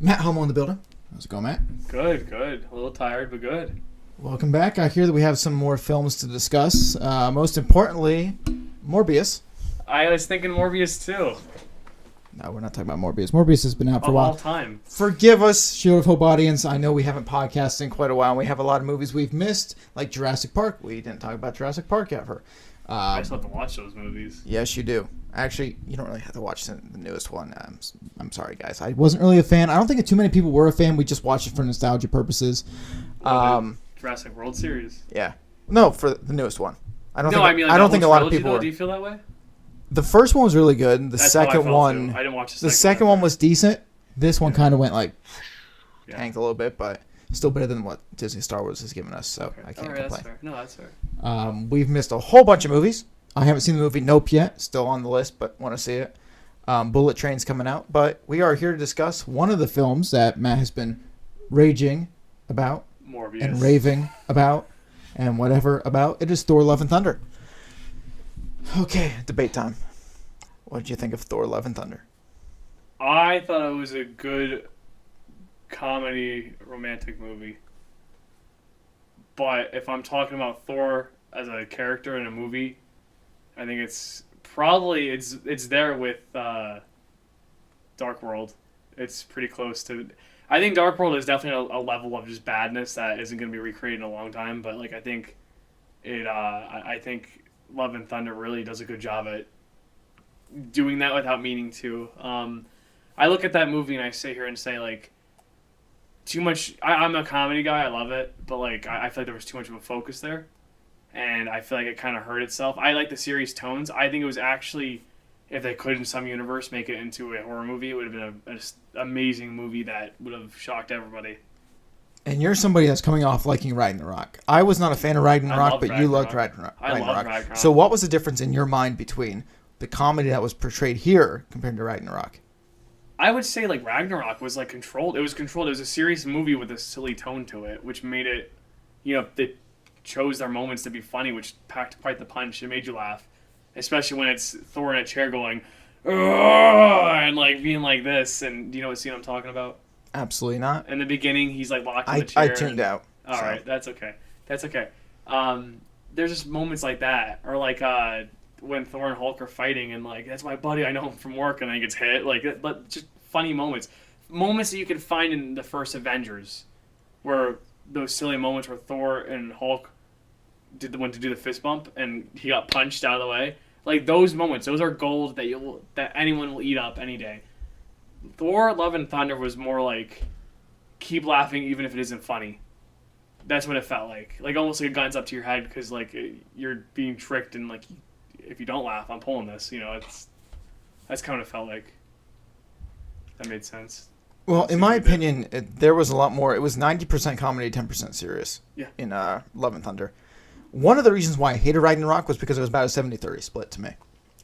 Matt Hummel in the building. How's it going, Matt? Good. A little tired, but good. Welcome back. I hear that we have some more films to discuss. Most importantly, Morbius. I was thinking Morbius too. No, we're not talking about Morbius. Morbius has been out for a Of while. all time. Forgive us, Shield of Hope audience. I know we haven't podcasted in quite a while, and we have a lot of movies we've missed, like Jurassic Park. We didn't talk about Jurassic Park ever. I still have to watch those movies. Yes, you do. Actually, you don't really have to watch the newest one. I'm sorry, guys. I wasn't really a fan. I don't think too many people were a fan. We just watched it for nostalgia purposes. Jurassic World Series. Yeah. No, for the newest one. I don't think a lot of people were. Do you feel that way? The first one was really good. That's how I felt too. I didn't watch the second one was decent. This one kind of went Yeah. tanked a little bit, but still better than what Disney Star Wars has given us. So Okay. I can't All right, complain. that's fair. No, that's fair. We've missed a whole bunch of movies. I haven't seen the movie Nope yet. Still on the list, but want to see it. Bullet Train's coming out, but we are here to discuss one of the films that Matt has been raging about Morbius. and raving about and whatever about. It is Thor: Love and Thunder. Okay, debate time. What did you think of Thor: Love and Thunder? I thought it was a good comedy romantic movie. But if I'm talking about Thor as a character in a movie, I think it's probably it's there with Dark World. It's pretty close to. I think Dark World is definitely a level of just badness that isn't going to be recreated in a long time. But like I think I think Love and Thunder really does a good job at doing that without meaning to. I look at that movie and I sit here and say like too much. I'm a comedy guy. I love it, but like I feel like there was too much of a focus there. And I feel like it kind of hurt itself. I like the series tones. I think it was actually, if they could in some universe make it into a horror movie, it would have been an amazing movie that would have shocked everybody. And you're somebody that's coming off liking Ragnarok. I was not a fan of Ragnarok, but you loved Ragnarok. I love Ragnarok. So what was the difference in your mind between the comedy that was portrayed here compared to Ragnarok? I would say like Ragnarok was like controlled. It was controlled. It was a serious movie with a silly tone to it, which made it, they chose their moments to be funny, which packed quite the punch. It made you laugh, especially when it's Thor in a chair going, "Ugh," and like being like this. And do you know what scene I'm talking about? Absolutely not. In the beginning, he's like locked in the chair. I tuned out. All right, that's okay. There's just moments like that, or like when Thor and Hulk are fighting, and like that's my buddy, I know him from work, and then he gets hit. But just funny moments that you can find in the first Avengers, where those silly moments where Thor and Hulk went to do the fist bump and he got punched out of the way. Like those moments, those are gold that anyone will eat up any day. Thor: Love and Thunder was more like keep laughing even if it isn't funny. That's what it felt like almost like a gun's up to your head because like you're being tricked and like if you don't laugh, I'm pulling this. That's kind of what it felt like. That made sense. Well, in my opinion, there was a lot more. It was 90% comedy, 10% serious. Yeah. In Love and Thunder. One of the reasons why I hated Ragnarok was because it was about a 70-30 split to me.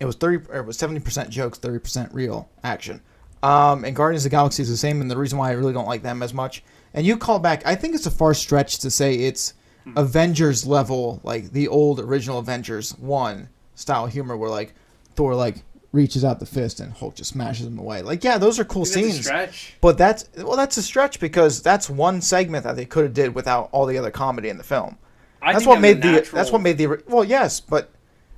It was 70% jokes, 30% real action. And Guardians of the Galaxy is the same, and the reason why I really don't like them as much. And you call back, I think it's a far stretch to say it's Avengers level, like the old original Avengers 1 style humor where like Thor like reaches out the fist and Hulk just smashes him away. Like, yeah, those are cool scenes. That's a stretch. But that's a stretch because that's one segment that they could have did without all the other comedy in the film. That's what made the well, yes, but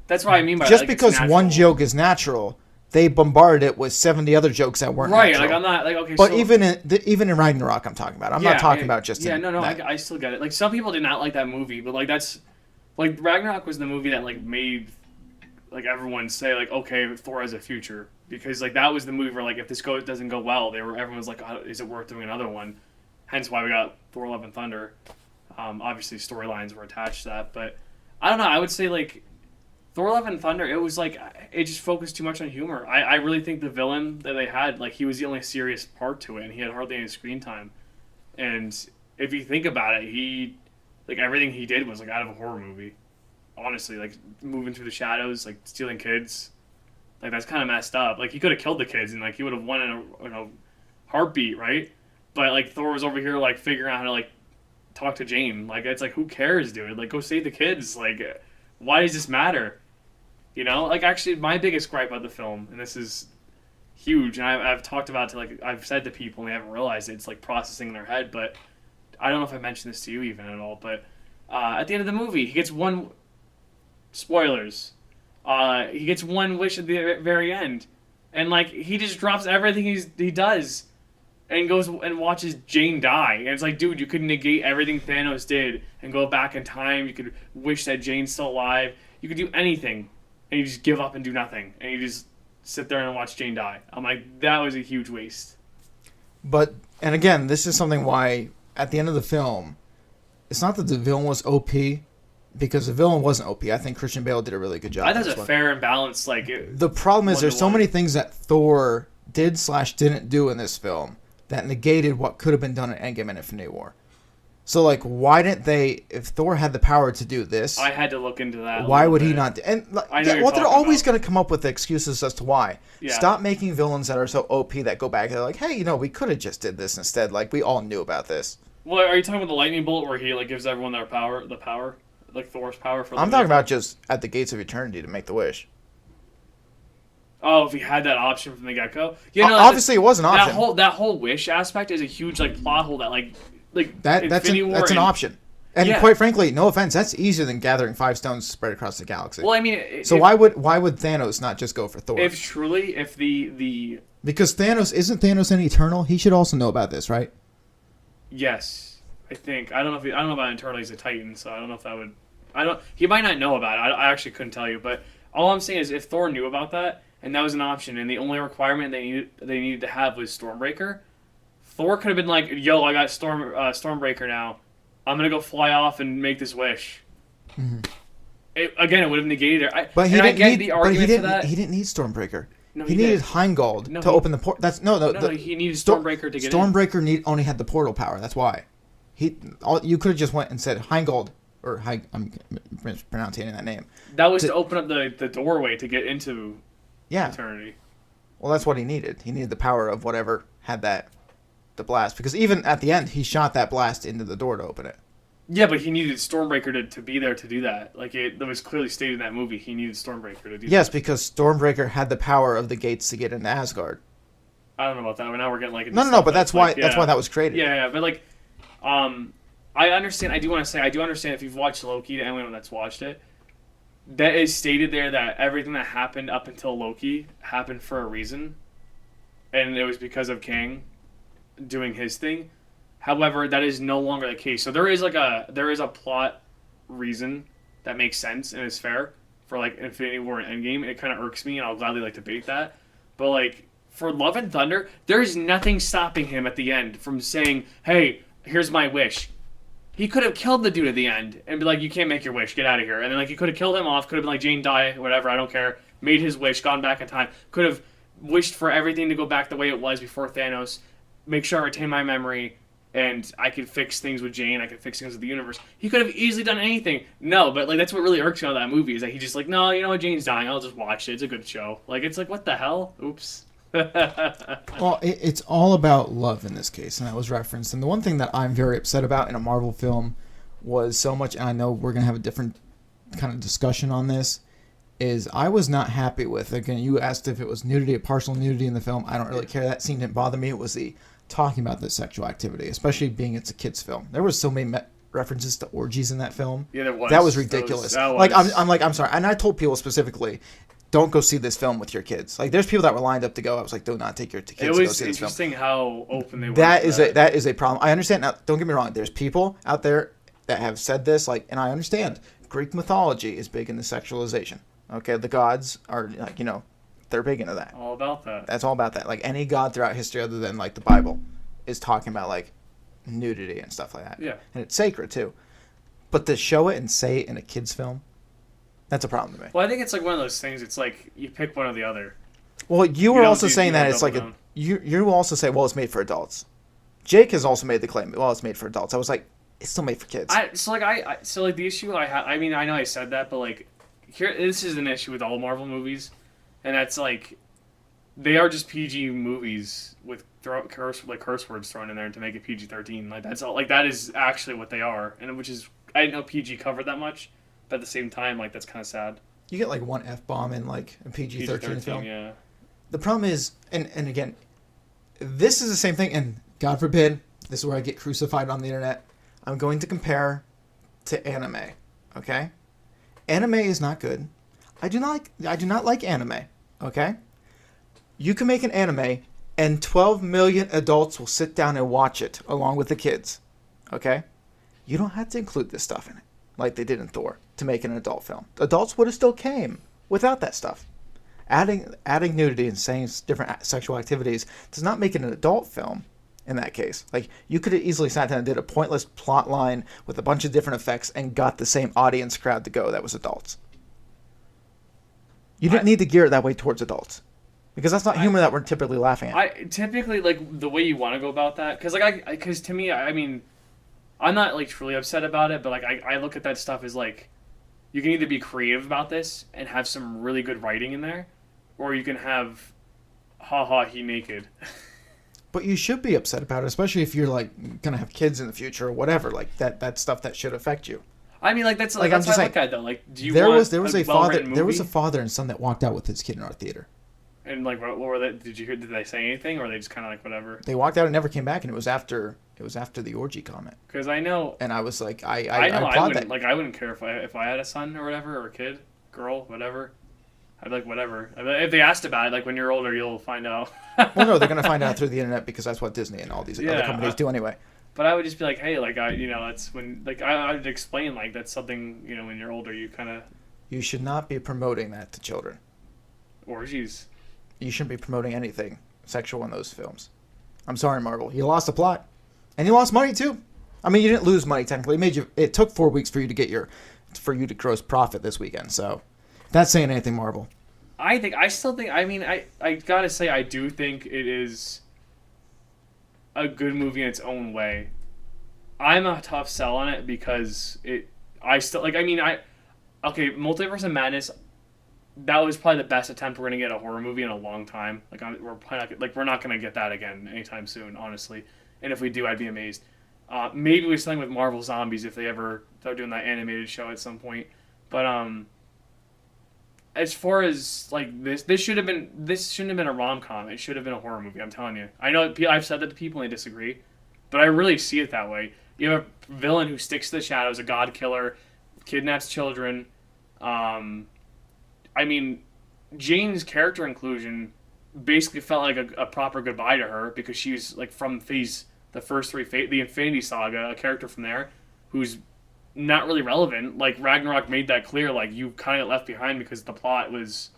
that's what I mean by just because one joke is natural, they bombarded it with 70 other jokes that weren't right. natural. Like I'm not like okay. But so, even in Ragnarok, I'm talking about. I'm not talking about just I still get it. Like some people did not like that movie, but like that's like Ragnarok was the movie that like made like everyone say like okay, Thor has a future because like that was the movie where like if this doesn't go well, everyone was like oh, is it worth doing another one? Hence why we got Thor: Love and Thunder. Obviously, storylines were attached to that, but I don't know. I would say like Thor: Love and Thunder. It was like it just focused too much on humor. I really think the villain that they had, like he was the only serious part to it, and he had hardly any screen time. And if you think about it, he like everything he did was like out of a horror movie. Honestly, like moving through the shadows, like stealing kids, like that's kind of messed up. Like he could have killed the kids, and like he would have won in a heartbeat, right? But like Thor was over here like figuring out how to like talk to Jane. Like it's like who cares, dude? Like go save the kids. Like why does this matter? Like actually my biggest gripe about the film, and this is huge, and I've talked about it to, like, I've said to people and they haven't realized it. It's like processing in their head, but I don't know if I mentioned this to you even at all, but at the end of the movie, he gets one, spoilers, he gets one wish at the very end, and like he just drops everything he does, and goes and watches Jane die, and it's like, dude, you could negate everything Thanos did and go back in time. You could wish that Jane's still alive. You could do anything, and you just give up and do nothing, and you just sit there and watch Jane die. I'm like, that was a huge waste. But, and again, this is something why at the end of the film, it's not that the villain was OP, because the villain wasn't OP. I think Christian Bale did a really good job. I thought it was a fair and balanced, like... The problem is there's so many things that Thor did/didn't do in this film that negated what could have been done in Endgame and Infinity War. So, like, why didn't they... If Thor had the power to do this... I had to look into that. Why would he not... And, like, well, they're always going to come up with excuses as to why. Yeah. Stop making villains that are so OP that go back and they're like, hey, we could have just did this instead. Like, we all knew about this. Well, are you talking about the lightning bolt where he, like, gives everyone the power? Like Thor's power for... I'm talking about just at the gates of eternity to make the wish. Oh, if he had that option from the get-go? Obviously, it was an option. That whole wish aspect is a huge, like, plot hole that, that's an option. And quite frankly, no offense, that's easier than gathering 5 stones spread across the galaxy. Well, I mean... why would Thanos not just go for Thor? If the... Because isn't Thanos an Eternal? He should also know about this, right? Yes, I think. I don't know about Eternal. He's a Titan, so I don't know if that would... He might not know about it. I actually couldn't tell you, but all I'm saying is if Thor knew about that, and that was an option, and the only requirement they needed to have was Stormbreaker, Thor could have been like, yo, I got Stormbreaker now. I'm going to go fly off and make this wish. Mm-hmm. It would have negated it. But he didn't need Stormbreaker. No, he needed Heimdall to open the portal. He needed Stormbreaker to get in. Stormbreaker only had the portal power. That's why. You could have just went and said Heimdall, or I'm mispronouncing that name. That was to open up the doorway to get into eternity. Well, that's what he needed. He needed the power of whatever had the blast. Because even at the end, he shot that blast into the door to open it. Yeah, but he needed Stormbreaker to be there to do that. Like, it was clearly stated in that movie, he needed Stormbreaker to do that. Yes, because Stormbreaker had the power of the gates to get into Asgard. I don't know about that. Now we're getting like... No, but that's why that was created. Yeah, but like... I understand. I do understand if you've watched Loki, to anyone that's watched it, that is stated there that everything that happened up until Loki happened for a reason, and it was because of Kang doing his thing. However, that is no longer the case. So there is a plot reason that makes sense and is fair for like Infinity War and Endgame. It kind of irks me, and I'll gladly like debate that. But like for Love and Thunder, there is nothing stopping him at the end from saying, "Hey, here's my wish." He could have killed the dude at the end and be like, you can't make your wish, get out of here. And then like he could have killed him off, could have been like, Jane die, whatever, I don't care. Made his wish, gone back in time. Could have wished for everything to go back the way it was before Thanos. Make sure I retain my memory and I could fix things with Jane, I could fix things with the universe. He could have easily done anything. No, but like that's what really irks me about that movie is that he's just like, no, you know what, Jane's dying, I'll just watch it. It's a good show. Like it's like, what the hell? Oops. Well, it's all about love in this case, and that was referenced. And the one thing that I'm very upset about in a Marvel film was so much, and I know we're going to have a different kind of discussion on this, is I was not happy with, again, you asked if it was nudity, partial nudity in the film. I don't really care. That scene didn't bother me. It was the talking about the sexual activity, especially being it's a kid's film. There was so many references to orgies in that film. Yeah, there was. That was ridiculous. I'm sorry. And I told people specifically, don't go see this film with your kids. Like, there's people that were lined up to go. I was like, do not take your kids to go see this film. It was interesting how open they were. That is a problem. I understand. Now, don't get me wrong. There's people out there that have said this, like, and I understand. Greek mythology is big into sexualization. Okay, the gods are, like, they're big into that. All about that. That's all about that. Like, any god throughout history other than, like, the Bible is talking about, like, nudity and stuff like that. Yeah. And it's sacred, too. But to show it and say it in a kid's film, that's a problem to me. Well, I think it's like one of those things. It's like you pick one or the other. Well, you were also saying that it's like you will also say, well, it's made for adults. Jake has also made the claim, well, it's made for adults. I was like, it's still made for kids. The issue I have. I mean, I know I said that, but like, this is an issue with all Marvel movies, and that's like, they are just PG movies with curse words thrown in there to make it PG-13. Like that's all. Like that is actually what they are, and which is I didn't know PG covered that much. But at the same time, like, that's kind of sad. You get, like, one F-bomb in, like, a PG-13 film. Yeah. The problem is, and again, this is the same thing, and God forbid, this is where I get crucified on the internet. I'm going to compare to anime, okay? Anime is not good. I do not like anime, okay? You can make an anime, and 12 million adults will sit down and watch it along with the kids, okay? You don't have to include this stuff in it, like they did in Thor, to make an adult film. Adults would have still came without that stuff. Adding nudity and saying different sexual activities does not make it an adult film in that case. Like, you could have easily sat down and did a pointless plot line with a bunch of different effects and got the same audience crowd to go that was adults. You didn't need to gear it that way towards adults. Because that's not humor that we're typically laughing at. I typically, like, the way you want to go about that, because to me, I mean, I'm not, like, truly upset about it, but, like, I look at that stuff as, like, you can either be creative about this and have some really good writing in there, or you can have, haha, he naked. But you should be upset about it, especially if you're, like, going to have kids in the future or whatever. Like, that's stuff that should affect you. I mean, like, that's I'm what just I saying, look at, though. Like, do you there want was a father movie? there was a father and son that walked out with his kid in our theater. And, like, what were they? Did you hear? Did they say anything, or were they just kind of like whatever? They walked out and never came back, and it was after the orgy comment. Because I know, And I was like, I know, applaud wouldn't that. like, I wouldn't care if I had a son or whatever, or a kid, girl, whatever. I'd be like, whatever. If they asked about it, like, when you're older, you'll find out. Well, no, they're gonna find out through the internet because that's what Disney and all these other companies do anyway. But I would just be like, hey, like, that's when, like, I'd explain, like, that's something, when you're older, you kind of... You should not be promoting that to children. Orgies. You shouldn't be promoting anything sexual in those films. I'm sorry, Marvel. You lost the plot, and you lost money too. I mean, you didn't lose money technically. It took 4 weeks for you to gross profit this weekend. So, that's saying anything, Marvel. I still think. I mean, I gotta say, I do think it is a good movie in its own way. I'm a tough sell on it because okay, Multiverse of Madness. That was probably the best attempt we're gonna get a horror movie in a long time. Like, we're not gonna get that again anytime soon, honestly. And if we do, I'd be amazed. Maybe we're something with Marvel Zombies if they ever start doing that animated show at some point. But as far as, like, this shouldn't have been a rom-com. It should have been a horror movie. I'm telling you. I know I've said that to people and they disagree, but I really see it that way. You have a villain who sticks to the shadows, a god killer, kidnaps children. I mean, Jane's character inclusion basically felt like a proper goodbye to her because she's, like, from the first three, the Infinity Saga, a character from there who's not really relevant. Like, Ragnarok made that clear, like, you kind of got left behind because the plot was,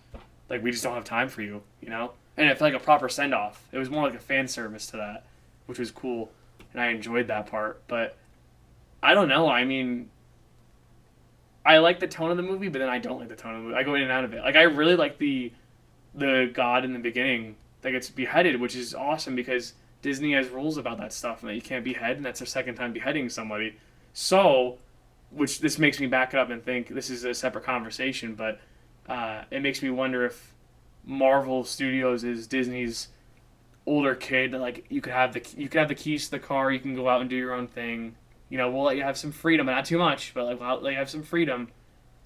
like, we just don't have time for you, And it felt like a proper send-off. It was more like a fan service to that, which was cool, and I enjoyed that part. But I don't know, I mean, I like the tone of the movie, but then I don't like the tone of the movie. I go in and out of it. Like, I really like the god in the beginning that gets beheaded, which is awesome because Disney has rules about that stuff and that you can't behead, and that's their second time beheading somebody. So, which this makes me back it up and think this is a separate conversation, but it makes me wonder if Marvel Studios is Disney's older kid. Like, you could have the keys to the car, you can go out and do your own thing. We'll let you have some freedom, not too much, but, like, we'll let you have some freedom.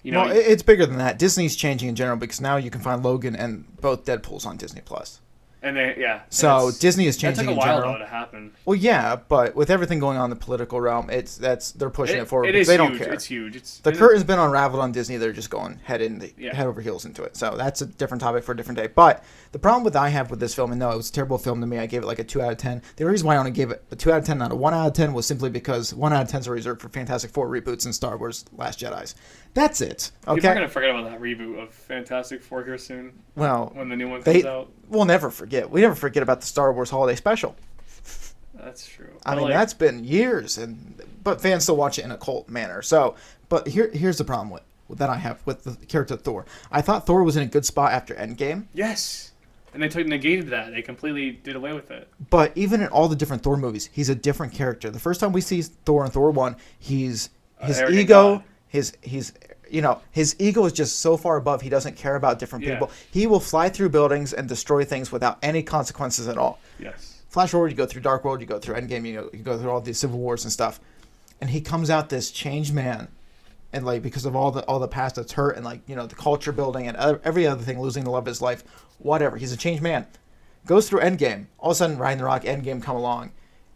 Well, it's bigger than that. Disney's changing in general because now you can find Logan and both Deadpools on Disney Plus. And so Disney is changing in general. That took a while though to happen. Well, yeah, but with everything going on in the political realm, they're pushing it forward. It is they huge. Don't care. It's huge. The curtain's been unraveled on Disney. They're just going head over heels into it. So that's a different topic for a different day. But the problem I have with this film, and no, it was a terrible film to me. I gave it like a 2 out of 10. The reason why I only gave it a 2 out of 10, not a 1 out of 10, was simply because 1 out of 10s are reserved for Fantastic Four reboots and Star Wars Last Jedis. That's it. Okay. People are gonna forget about that reboot of Fantastic Four here soon. Well, when the new one comes out, we'll never forget. We never forget about the Star Wars Holiday Special. That's true. I mean, that's been years, but fans still watch it in a cult manner. So, but here's the problem that I have with the character of Thor. I thought Thor was in a good spot after Endgame. Yes, and they negated that. They completely did away with it. But even in all the different Thor movies, he's a different character. The first time we see Thor in Thor 1, his ego. God. His ego is just so far above. He doesn't care about different people. He will fly through buildings and destroy things without any consequences at all. Yes. Flash forward, you go through Dark World, you go through Endgame, you go through all these Civil Wars and stuff, and he comes out this changed man, and like because of all the past that's hurt, and like, you know, the culture building and every other thing, losing the love of his life, whatever. He's a changed man. Goes through Endgame. All of a sudden, Ragnarok, Endgame come along.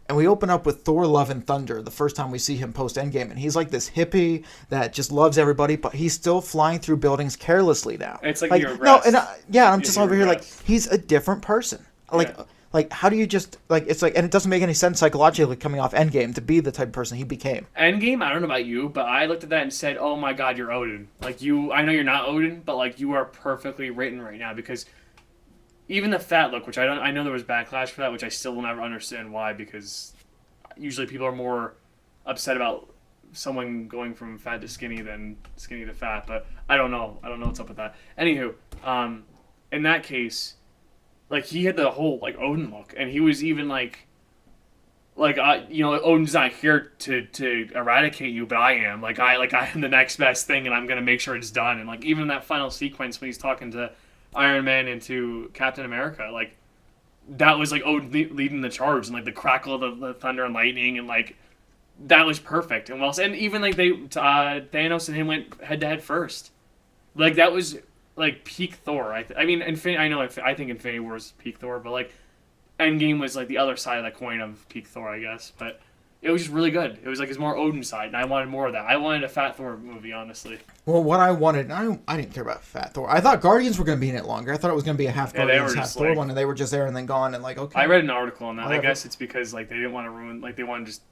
And we open up with Thor Love and Thunder the first time we see him post Endgame. And he's like this hippie that just loves everybody, but he's still flying through buildings carelessly now. It's like he regressed. No, and I'm just over here like, regressed. he's a different person. Like, how do you just, like, it's like, and it doesn't make any sense psychologically coming off Endgame to be the type of person he became. Endgame, I don't know about you, but I looked at that and said, oh my god, you're Odin. Like, I know you're not Odin, but like, you are perfectly written right now, because even the fat look, which I know there was backlash for that, which I still will never understand why, because usually people are more upset about someone going from fat to skinny than skinny to fat, but I don't know what's up with that. Anywho, in that case, like, he had the whole like Odin look, and he was even like you know, Odin's not here to eradicate you, but I am. I am the next best thing, and I'm gonna make sure it's done. And like, even in that final sequence when he's talking to Iron Man and to Captain America, like, that was like Odin leading the charge, and like the crackle of the thunder and lightning, and like, that was perfect and well said. And even like Thanos and him went head to head first, like, that was like peak Thor. I think Infinity War is peak Thor, but like, Endgame was like the other side of the coin of peak Thor, I guess. But it was just really good. It was like his more Odin side, and I wanted more of that. I wanted a Fat Thor movie, honestly. Well, what I wanted, I didn't care about Fat Thor. I thought Guardians were going to be in it longer. I thought it was going to be a half Guardians, half Thor one, and they were just there and then gone, and like, okay. I read an article on that. Whatever. I guess it's because like they didn't want to ruin, like they want to just.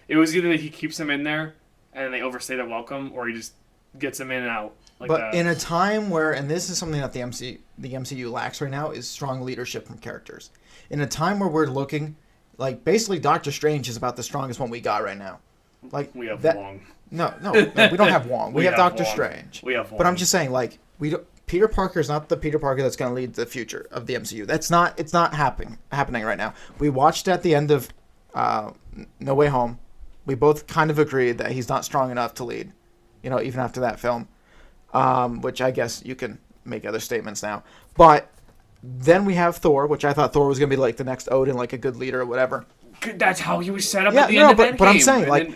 It was either that he keeps them in there and they overstay their welcome, or he just gets them in and out. Like but that. In a time where, and this is something that the MCU lacks right now, is strong leadership from characters. In a time where we're looking, like, basically Doctor Strange is about the strongest one we got right now. Like, we have Wong. No, we don't have Wong. We have Doctor Wong. Strange. We have Wong. But I'm just saying, like, Peter Parker is not the Peter Parker that's going to lead the future of the MCU. It's not happening right now. We watched at the end of No Way Home. We both kind of agreed that he's not strong enough to lead, you know, even after that film, which I guess you can make other statements now. But then we have Thor, which I thought Thor was going to be like the next Odin, like a good leader or whatever. That's how he was set up Yeah, at the end of Endgame. But I'm saying, like,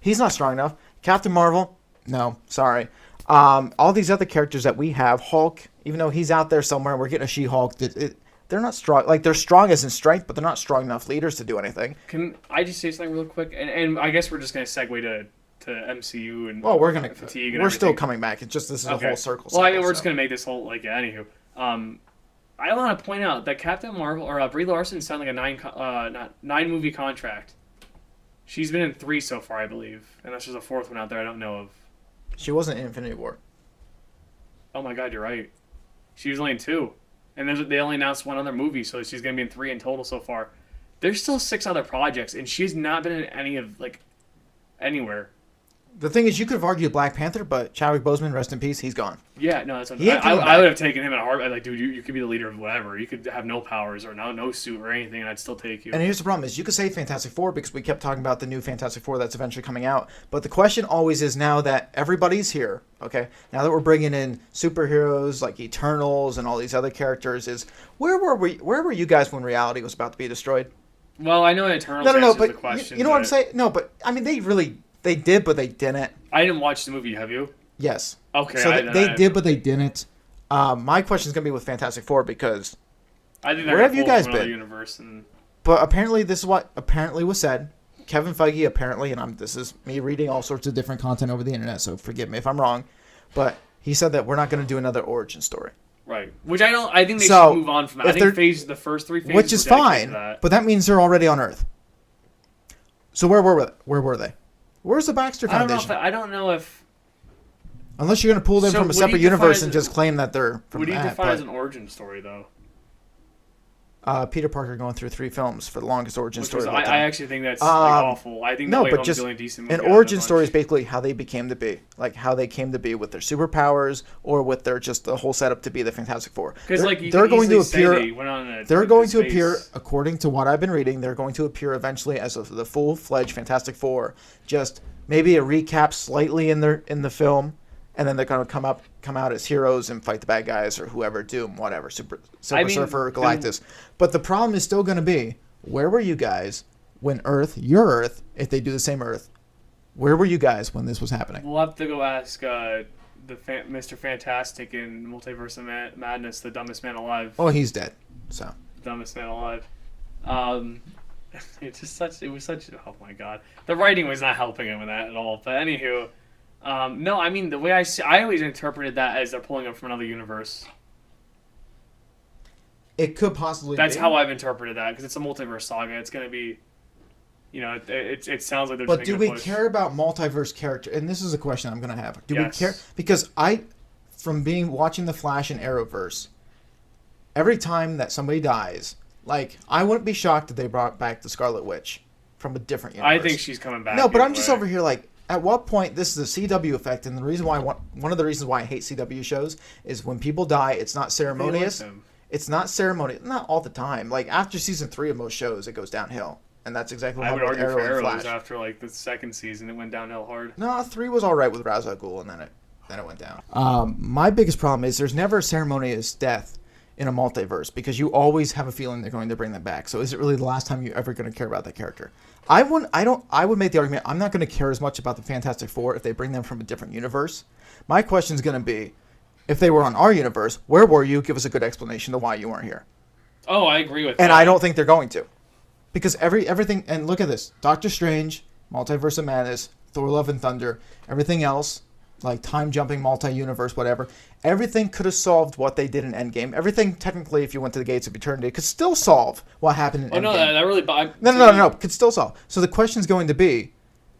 he's not strong enough. Captain Marvel, no, sorry. All these other characters that we have, Hulk, even though he's out there somewhere, we're getting a She-Hulk. They're not strong. Like, they're strong as in strength, but they're not strong enough leaders to do anything. Can I just say something real quick? And I guess we're just going to segue to MCU and fatigue. We're still coming back. It's just this is a whole circle. Well, I mean, we're just going to make this whole anywho. I want to point out that Captain Marvel or Brie Larson signed like a 9 movie contract. She's been in 3 so far, I believe, unless there's a 4th one out there I don't know of. She wasn't in Infinity War. Oh my God, you're right. She was only in 2. And they only announced 1 other movie, so she's going to be in 3 in total so far. There's still 6 other projects, and she's not been in any of, like, anywhere. The thing is, you could have argued Black Panther, but Chadwick Boseman, rest in peace, he's gone. Yeah, no, that's what I would have taken him in a heartbeat. Like, dude, you could be the leader of whatever. You could have no powers or no suit or anything, and I'd still take you. And here's the problem is, you could say Fantastic Four because we kept talking about the new Fantastic Four that's eventually coming out. But the question always is, now that everybody's here, okay, now that we're bringing in superheroes like Eternals and all these other characters, is where were you guys when reality was about to be destroyed? Well, I know Eternals no, but the question. You know what I'm saying? No, but I mean, they did, but they didn't. I didn't watch the movie. Have you? Yes. Okay. So they did, but they didn't. My question is going to be with Fantastic Four because I think where have you guys been? Universe and... But apparently, this is what apparently was said. Kevin Feige apparently, and this is me reading all sorts of different content over the internet, so forgive me if I'm wrong, but he said that we're not going to do another origin story. Right. Which I think they should move on from that. I think the first 3 phases, which is fine, but that means they're already on Earth. So where were they? Where's the Baxter Foundation? I don't know if... Unless you're going to pull them from a separate universe and just claim that they're from that. What do you define as an origin story, though? Peter Parker going through 3 films for the longest origin story. I actually think that's awful. I think but just really decent movie an origin story is basically how they became to be, like how they came to be with their superpowers or with their just the whole setup to be the Fantastic Four. Because they're going to appear. They're going to appear, according to what I've been reading, they're going to appear eventually as the full-fledged Fantastic Four. Just maybe a recap slightly in the film. And then they're going to come out as heroes and fight the bad guys or whoever, Doom, whatever, Silver Surfer, Galactus. But the problem is still going to be, where were you guys when your Earth, if they do the same Earth, Where were you guys when this was happening? We'll have to go ask Mr. Fantastic in Multiverse of Madness, the dumbest man alive. Oh, he's dead. So Dumbest man alive. It was such. Oh my god, the writing was not helping him with that at all. But anywho, no, I mean the way I always interpreted that as they're pulling him from another universe. it could possibly. That's be. how I've interpreted that because it's a multiverse saga. It's gonna be, it sounds like they're. But just do making we a push. care about multiverse character? And this is a question I'm going to have. Do Yes. we care? Because from watching the Flash and Arrowverse, every time that somebody dies, like I wouldn't be shocked if they brought back the Scarlet Witch from a different universe. I think she's coming back. No, but I'm either just way. over here like, at what point this is a CW effect, and the reason why one of the reasons why I hate CW shows is when people die, it's not ceremonious. They like them. It's not ceremonious, not all the time. Like after season 3 of most shows, it goes downhill, and that's exactly what I would happened with argue for Arrow and Arrows Flash. after like the second season, it went downhill hard. No, 3 was all right with Ra's al Ghul, and then it went down. My biggest problem is there's never a ceremonious death in a multiverse because you always have a feeling they're going to bring them back. So is it really the last time you're ever going to care about that character? I would make the argument I'm not going to care as much about the Fantastic Four if they bring them from a different universe. My question is going to be, if they were on our universe, where were you? Give us a good explanation to why you weren't here. Oh, I agree with that. And I don't think they're going to. Because everything, and look at this, Doctor Strange, Multiverse of Madness, Thor Love and Thunder, everything else, like time-jumping, multi-universe, whatever, everything could have solved what they did in Endgame. Everything, technically, if you went to the Gates of Eternity, could still solve what happened in Endgame. No, that really... No, could still solve. So the question's going to be,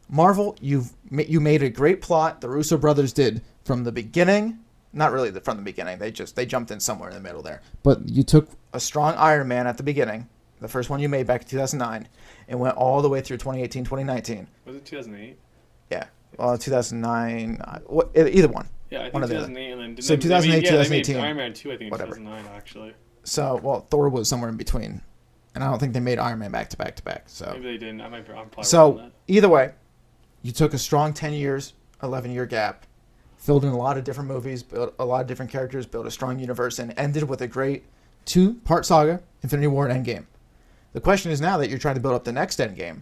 Marvel, you made a great plot, the Russo brothers did, from the beginning. Not really from the beginning, they jumped in somewhere in the middle there. But you took a strong Iron Man at the beginning, the first one you made back in 2009, and went all the way through 2018, 2019. Was it 2008? Yeah. Well, 2009, either one. Yeah, I think One of the 2008 and then... So 2008, 2018. Iron Man 2, I think, whatever. 2009, actually. So, well, Thor was somewhere in between. And I don't think they made Iron Man back to back to back. So, Maybe they didn't. I'm probably wrong on so that. either way, you took a strong 10 years, 11-year gap, filled in a lot of different movies, built a lot of different characters, built a strong universe, and ended with a great 2-part saga, Infinity War and Endgame. The question is now that you're trying to build up the next Endgame,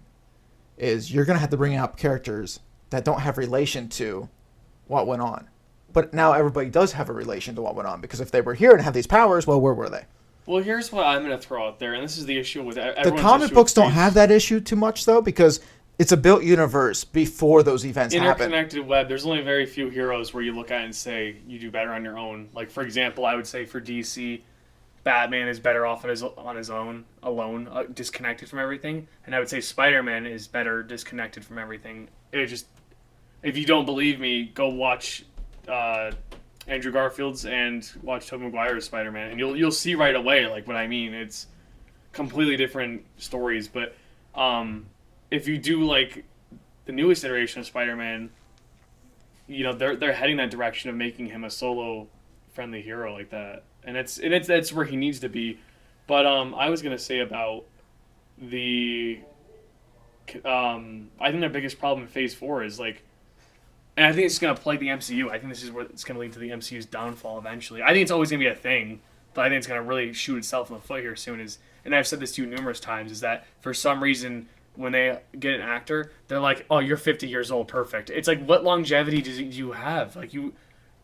is you're going to have to bring out characters that don't have relation to what went on. But now everybody does have a relation to what went on, because if they were here and had these powers, well, where were they? Well, here's what I'm going to throw out there, and this is the issue with The everyone's comic issue books with don't have that issue too much, though, because it's a built universe before those events happen. Interconnected web. There's only very few heroes where you look at it and say you do better on your own. Like, for example, I would say for DC, Batman is better off on his own, alone, disconnected from everything. And I would say Spider-Man is better disconnected from everything. It just, if you don't believe me, go watch Andrew Garfield's and watch Tobey Maguire's Spider-Man, and you'll see right away like what I mean. It's completely different stories, but if you do like the newest iteration of Spider-Man, they're heading that direction of making him a solo friendly hero like that, and that's where he needs to be. But I was gonna say about the I think their biggest problem in Phase 4 is like, and I think it's gonna plague the MCU. I think this is where it's gonna lead to the MCU's downfall eventually. I think it's always gonna be a thing, but I think it's gonna really shoot itself in the foot here soon. And I've said this to you numerous times, is that for some reason when they get an actor, they're like, "Oh, you're 50 years old, perfect." It's like, what longevity do you have? Like you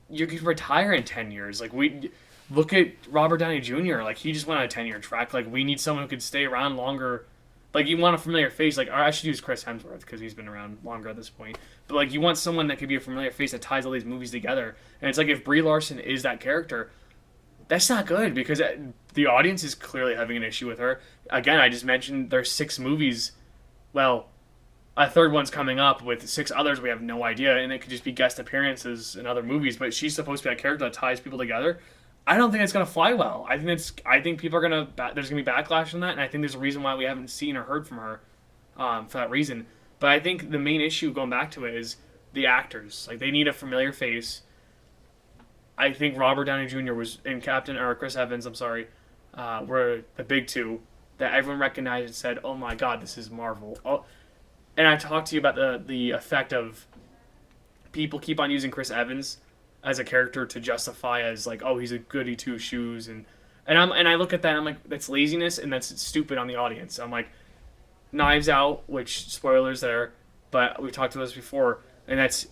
could retire in 10 years. Like we look at Robert Downey Jr. Like he just went on a 10-year track. Like we need someone who could stay around longer. Like you want a familiar face. Like I should use Chris Hemsworth because he's been around longer at this point. But like you want someone that could be a familiar face that ties all these movies together. And it's like if Brie Larson is that character, that's not good because the audience is clearly having an issue with her. Again, I just mentioned there's 6 movies. Well, a third one's coming up with 6 others we have no idea, and it could just be guest appearances in other movies. But she's supposed to be a character that ties people together. I don't think it's gonna fly well. I think people are there's gonna be backlash on that, and I think there's a reason why we haven't seen or heard from her for that reason. But I think the main issue, going back to it, is the actors. Like they need a familiar face. I think Robert Downey Jr. was in Chris Evans. I'm sorry, were the big two that everyone recognized and said, "Oh my God, this is Marvel." Oh, and I talked to you about the effect of people keep on using Chris Evans as a character to justify as like, oh, he's a goody two shoes, and I look at that and I'm like, that's laziness and that's stupid on the audience. I'm like, Knives Out, which spoilers there, but we talked about this before, and that's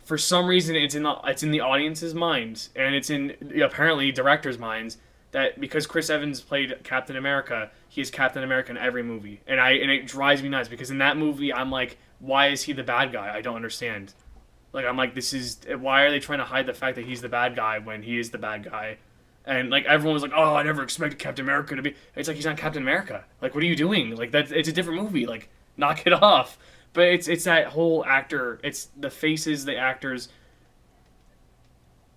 for some reason it's in the audience's minds, and it's in apparently directors' minds that because Chris Evans played Captain America, he is Captain America in every movie, and it drives me nuts because in that movie I'm like, why is he the bad guy? I don't understand. Like I'm like, why are they trying to hide the fact that he's the bad guy when he is the bad guy? And like everyone was like, oh, I never expected Captain America to be. It's like he's not Captain America. Like what are you doing? Like it's a different movie. Like knock it off. But it's that whole actor. It's the faces, the actors.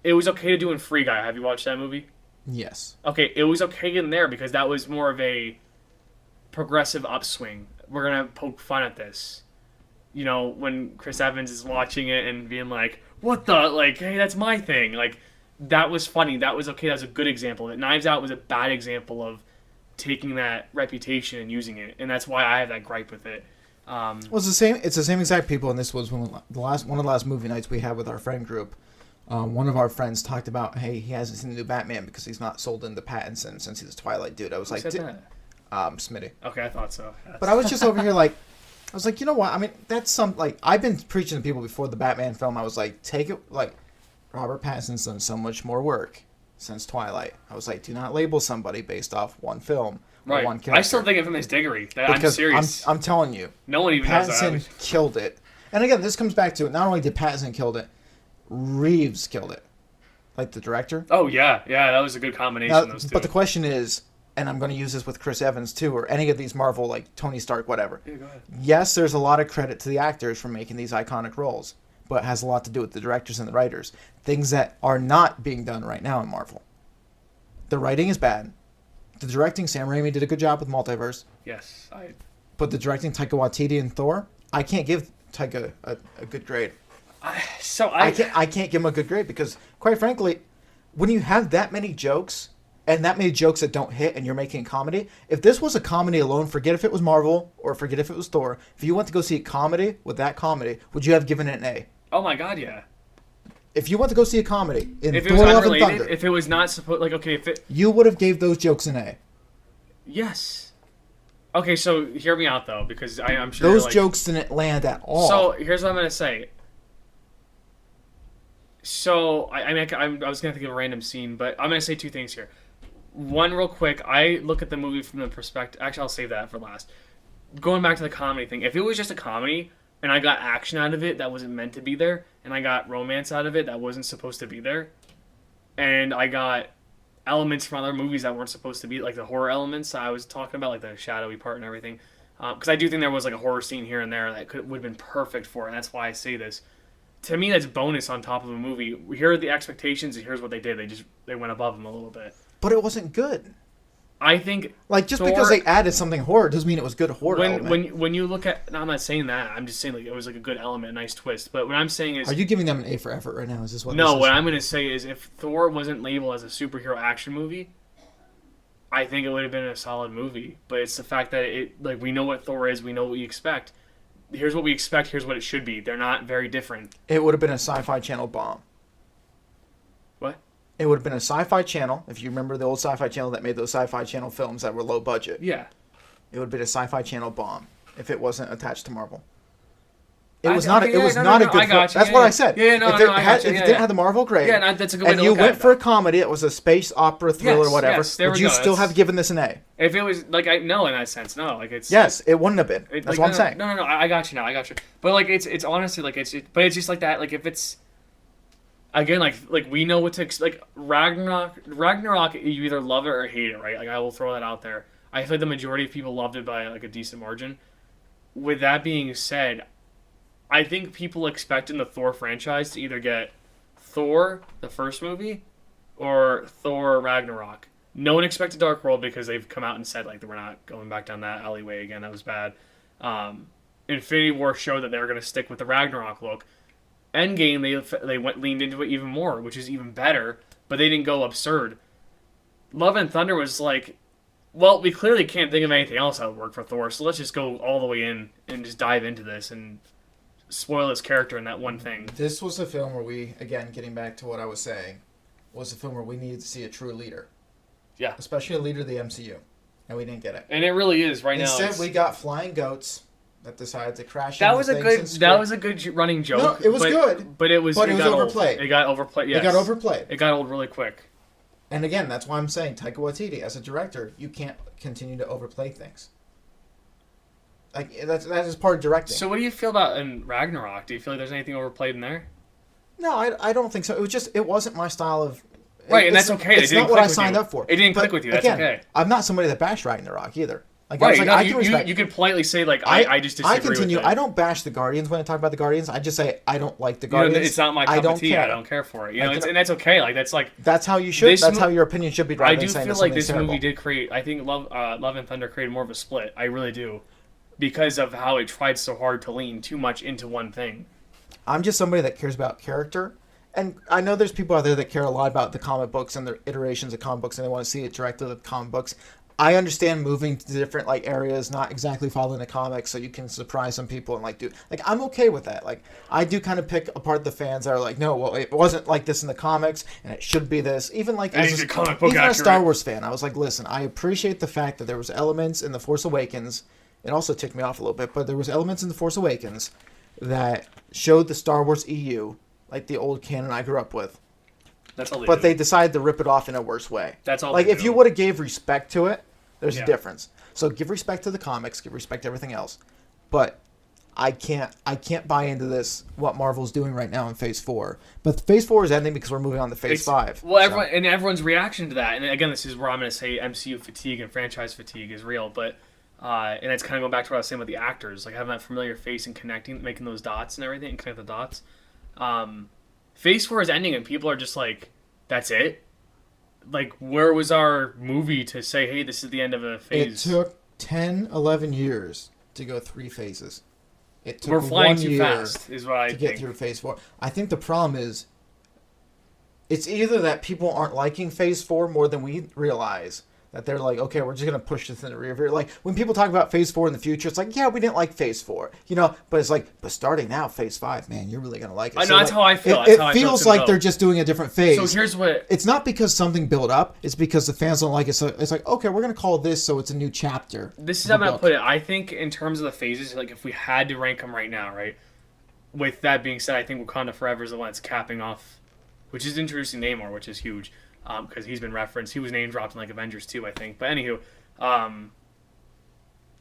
It was okay to do in Free Guy. Have you watched that movie? Yes. Okay, it was okay in there because that was more of a progressive upswing. We're gonna poke fun at this. You know, when Chris Evans is watching it and being like, "What the like? Hey, that's my thing." Like that was funny. That was okay. That was a good example. That Knives Out was a bad example of taking that reputation and using it, and that's why I have that gripe with it. Well, it's the same. It's the same exact people, and this was one of the last movie nights we had with our friend group. One of our friends talked about, hey, he hasn't seen the new Batman because he's not sold into Pattinson since he's a Twilight dude. I was Who like, said that? Smitty. Okay, I thought so. But I was just over here like, I was like, you know what? I mean, that's some like I've been preaching to people before the Batman film. I was like, take it like Robert Pattinson's done so much more work since Twilight. I was like, do not label somebody based off one film or Right. one character. I still think of him as Diggory. I'm Because serious. I'm telling you, No one even knows that. Pattinson killed it. And again, this comes back to it. Not only did Pattinson kill it, Reeves killed it. Like the director. Oh yeah, that was a good combination. Now, Those two. but the question is, and I'm going to use this with Chris Evans too, or any of these Marvel, like Tony Stark, whatever. Yeah, go ahead. Yes, there's a lot of credit to the actors for making these iconic roles, but it has a lot to do with the directors and the writers. Things that are not being done right now in Marvel. The writing is bad. The directing, Sam Raimi did a good job with Multiverse. Yes, But the directing, Taika Waititi and Thor, I can't give Taika a good grade. I can't give him a good grade because, quite frankly, when you have that many jokes and that many jokes that don't hit and you're making a comedy, if this was a comedy alone, forget if it was Marvel or forget if it was Thor, if you went to go see a comedy with that comedy, would you have given it an A? Oh my god, yeah. If you went to go see a comedy in If it Thor was Love and unrelated, Thunder, if it was not supposed, like, okay, if it... you would have gave those jokes an A. Yes. Okay, so hear me out, though, because I'm sure Those like, jokes didn't land at all. So, here's what I'm going to say. So, I was going to think of a random scene, but I'm going to say two things here. One, real quick, I look at the movie from the perspective... Actually, I'll save that for last. Going back to the comedy thing, if it was just a comedy, and I got action out of it that wasn't meant to be there, and I got romance out of it that wasn't supposed to be there, and I got elements from other movies that weren't supposed to be, like the horror elements I was talking about, like the shadowy part and everything, because I do think there was like a horror scene here and there that would have been perfect for it, and that's why I say this. To me, that's bonus on top of a movie. Here are the expectations, and here's what they did. They went above them a little bit. But it wasn't good. I think Like, just Thor, because they added something horror doesn't mean it was good horror when you look at... No, I'm not saying that. I'm just saying like it was like a good element, a nice twist. But what I'm saying is... Are you giving them an A for effort right now? Is this what No, this is? what I'm going to say is if Thor wasn't labeled as a superhero action movie, I think it would have been a solid movie. But it's the fact that we know what Thor is, we know what we expect. Here's what we expect, here's what it should be. They're not very different. It would have been a Sci-Fi Channel bomb. What? It would have been a Sci-Fi Channel, if you remember the old Sci-Fi Channel that made those Sci-Fi Channel films that were low budget. Yeah. It would have been a Sci-Fi Channel bomb if it wasn't attached to Marvel. It I was not. got A you. good. I got you. That's what I said. Yeah, no, if no, I got you. If it didn't have the Marvel grade, Yeah, no, that's a good way and to you look at went it, for a though. comedy, it was a space opera thriller, Yes, whatever. yes, there would we you go. still That's- have given this an A? If it was like no, in that sense, no. Like it's Yes, it wouldn't have been. It, That's like, what I'm saying. No. I got you now. I got you. But like it's honestly like but it's just like that. Like if it's again like we know what to like Ragnarok. You either love it or hate it, right? Like I will throw that out there. I feel like the majority of people loved it by like a decent margin. With that being said, I think people expect in the Thor franchise to either get Thor the first movie or Thor Ragnarok. No one expected Dark World because they've come out and said like we're not going back down that alleyway again. That was bad. Infinity War showed that they were going to stick with the Ragnarok look. Endgame they leaned into it even more, which is even better. But they didn't go absurd. Love and Thunder was like, well, we clearly can't think of anything else that would work for Thor, so let's just go all the way in and just dive into this and spoil his character in that one thing. This was a film where we, again, getting back to what I was saying, was a film where we needed to see a true leader. Yeah. Especially a leader of the MCU. And we didn't get it. And it really is right now. Instead, we got flying goats that decided to crash. That into was a things good. and That screw- was a good running joke. No, it was good, but it was but it was got overplayed. Old. It got overplayed. Yes. It got overplayed. It got old really quick. And again, that's why I'm saying Taika Waititi, as a director, you can't continue to overplay things. Like that is part of directing. So what do you feel about in Ragnarok? Do you feel like there's anything overplayed in there? No, I don't think so. It wasn't my style of. Right, and that's okay. It's not what I signed up for. It didn't But click with you. That's again, okay. I'm not somebody that bashed Ragnarok either. Like, Right, I can respect. you can politely say like I just disagree with it. I don't bash the Guardians when I talk about the Guardians. I just say I don't like the Guardians. It's not my cup of tea. Care. I don't care for it. And that's okay. Like that's how you should. That's how your opinion should be. I do feel like this movie did create. I think Love and Thunder created more of a split. I really do, because of how it tried so hard to lean too much into one thing. I'm just somebody that cares about character. And I know there's people out there that care a lot about the comic books and their iterations of comic books, and they want to see it directly with the comic books. I understand moving to different areas, not exactly following the comics, so you can surprise some people and I'm okay with that. Like, I do kind of pick apart the fans that are like, no, well, it wasn't like this in the comics, and it should be this. Even as a Star Wars fan, I was like, listen, I appreciate the fact that there was elements in The Force Awakens. It also ticked me off a little bit, but there was elements in The Force Awakens that showed the Star Wars EU. Like the old canon I grew up with. That's all they decided to rip it off in a worse way. That's all. Like if you would have gave respect to it, there's a difference. So give respect to the comics, give respect to everything else. But I can't buy into this what Marvel's doing right now in Phase 4. But Phase 4 is ending because we're moving on to Phase 5. Well, everyone's reaction to that, and again, this is where I'm going to say MCU fatigue and franchise fatigue is real. But and it's kind of going back to what I was saying with the actors, like having that familiar face and connecting, making those dots and everything, and connect the dots. Phase 4 is ending and people are just like, that's it? Like, where was our movie to say, hey, this is the end of a phase? It took 10, 11 years to go 3 phases. It took We're flying 1 too year fast, is what I to think. get through Phase 4. I think the problem is, it's either that people aren't liking Phase 4 more than we realize, that they're like, okay, we're just going to push this in the rear view. Like, when people talk about Phase 4 in the future, it's like, yeah, we didn't like Phase 4. But it's like, but starting now, Phase 5, man, you're really going to like it. I know, that's how I feel. It feels like they're just doing a different phase. So here's what... It's not because something built up. It's because the fans don't like it. So it's like, okay, we're going to call this so it's a new chapter. This is how I'm going to put it. I think in terms of the phases, like, if we had to rank them right now, right? With that being said, I think Wakanda Forever is the one that's capping off, which is introducing Namor, which is huge. Because he's been referenced. He was name dropped in Avengers 2, I think. But anywho,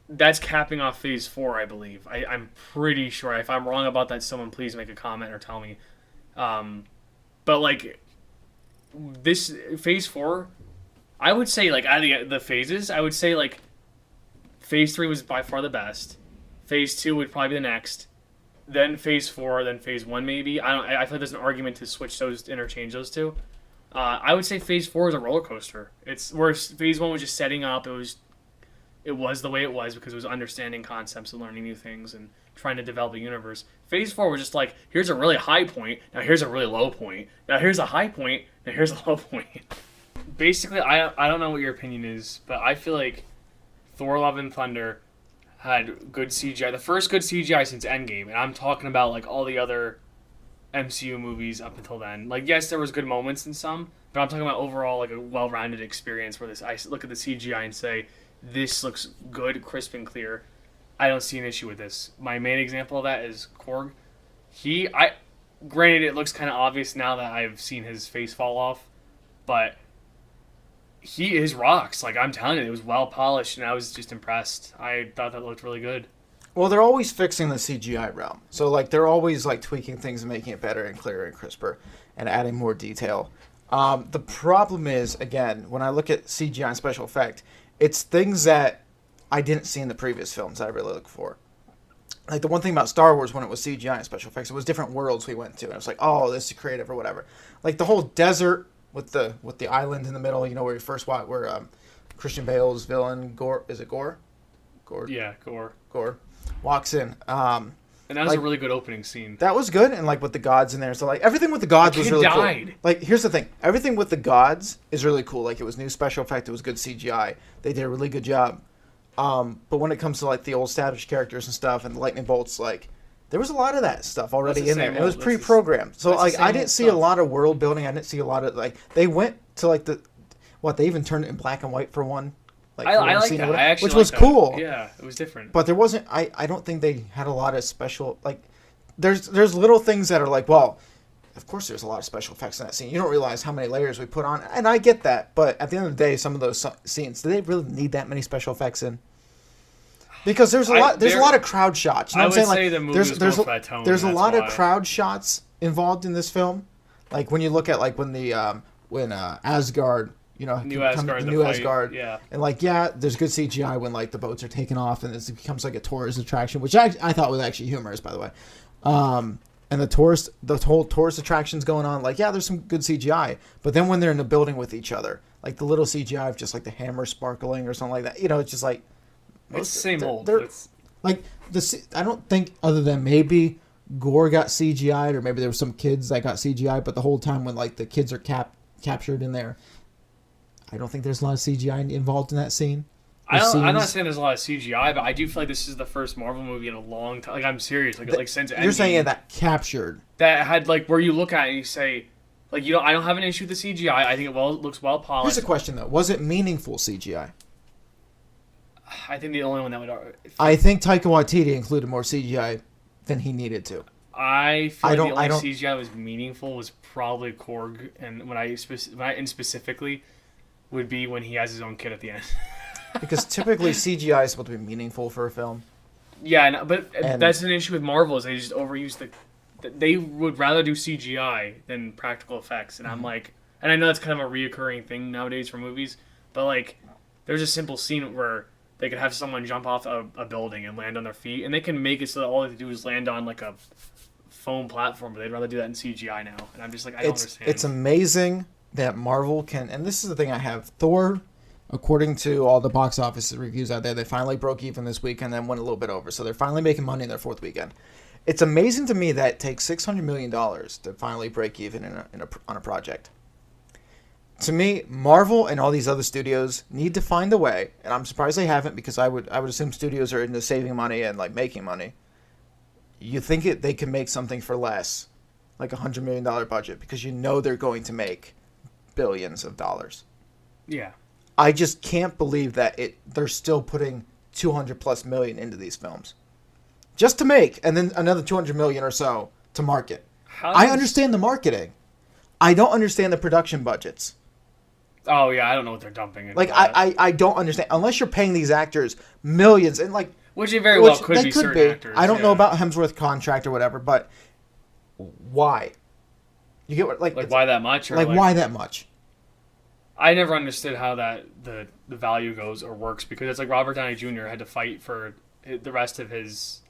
that's capping off Phase 4, I believe. I'm pretty sure. If I'm wrong about that, someone please make a comment or tell me. But this Phase 4, I would say out of the phases, I would say Phase 3 was by far the best. Phase 2 would probably be the next. Then Phase 4, then Phase 1 maybe. I feel like there's an argument to interchange those two. I would say Phase 4 is a roller coaster. It's where Phase 1 was just setting up. It was the way it was because it was understanding concepts and learning new things and trying to develop a universe. Phase 4 was just here's a really high point. Now here's a really low point. Now here's a high point. Now here's a low point. Basically, I don't know what your opinion is, but I feel like Thor: Love and Thunder had good CGI. The first good CGI since Endgame, and I'm talking about all the other MCU movies up until then. Yes, there was good moments in some, but I'm talking about overall a well-rounded experience where I look at the CGI and say, this looks good, crisp, and clear. I don't see an issue with this. My main example of that is Korg. Granted, it looks kind of obvious now that I've seen his face fall off, but he is rocks. I'm telling you, it was well polished, and I was just impressed. I thought that looked really good. Well, they're always fixing the CGI realm. So, they're always, tweaking things and making it better and clearer and crisper and adding more detail. The problem is, again, when I look at CGI and special effect, it's things that I didn't see in the previous films that I really look for. The one thing about Star Wars when it was CGI and special effects, it was different worlds we went to. And it was oh, this is creative or whatever. The whole desert with the island in the middle, where you first watch, where Christian Bale's villain, Gore, is it Gore? Gore? Yeah, Gore. Gore. Walks in. And that was a really good opening scene. That was good, and with the gods in there, so everything with the gods was really cool. Here's the thing: everything with the gods is really cool. It was new special effect, it was good CGI. They did a really good job. But when it comes to the old established characters and stuff, and the lightning bolts, there was a lot of that stuff already in there. It was pre-programmed, so I didn't see a lot of world building. I didn't see a lot of they went to they even turned it in black and white for one. like I like scene or that. whatever, I actually which like was that. cool. Yeah, it was different. But there wasn't. I don't think they had a lot of special like. There's little things that are like, well, of course there's a lot of special effects in that scene. You don't realize how many layers we put on, and I get that. But at the end of the day, some of those scenes, do they really need that many special effects in? Because there's a lot of crowd shots. You know I what I'm would saying? say the Like movie was there's going for that tone. there's a that's lot why. of crowd shots involved in this film. Like when you look at like when Asgard, you know, New Asgard, New Asgard, yeah. and like there's good CGI when like the boats are taken off and it becomes like a tourist attraction, which I thought was actually humorous, by the way. And the whole tourist attractions going on, like there's some good CGI, but then when they're in the building with each other, like the little CGI of just like the hammer sparkling or something like that, you know, it's just like It's the same old. Like I don't think other than maybe Gore got CGI'd or maybe there were some kids that got CGI, but the whole time when like the kids are captured in there, I don't think there's a lot of CGI involved in that scene. I'm not saying there's a lot of CGI, but I do feel like this is the first Marvel movie in a long time. Like I'm serious. Like since you're Endgame, saying that captured that had like where you look at it and you say like I don't have an issue with the CGI. I think it looks well polished. Here's a question though: was it meaningful CGI? I think the only one that would. I think Taika Waititi included more CGI than he needed to. I feel like the only CGI was meaningful was probably Korg, and when I specifically would be when he has his own kid at the end. Because typically CGI is supposed to be meaningful for a film. Yeah, but that's an issue with Marvel is they just overuse they would rather do CGI than practical effects, and I'm like, and I know that's kind of a reoccurring thing nowadays for movies, but like, there's a simple scene where they could have someone jump off a building and land on their feet, and they can make it so that all they have to do is land on like a foam platform, but they'd rather do that in CGI now, and I'm just like, I don't understand. It's amazing that Marvel can, and this is the thing I have, Thor, according to all the box office reviews out there, they finally broke even this week and then went a little bit over, so they're finally making money in their fourth weekend. It's amazing to me that it takes $600 million to finally break even on a project. To me, Marvel and all these other studios need to find a way, and I'm surprised they haven't because I would assume studios are into saving money and like making money. You think they can make something for less, like $100 million budget, because you know they're going to make billions of dollars. Yeah. I just can't believe that they're still putting $200+ million into these films. Just to make, and then another $200 million or so to market. I understand the marketing. I don't understand the production budgets. Oh yeah, I don't know what they're dumping. Like I don't understand unless you're paying these actors millions and like which it very well could be certain actors. I don't know about Hemsworth contract or whatever, but why? You get what like why that much? Or like why that much? I never understood how the value goes or works because it's like Robert Downey Jr. had to fight for the rest of his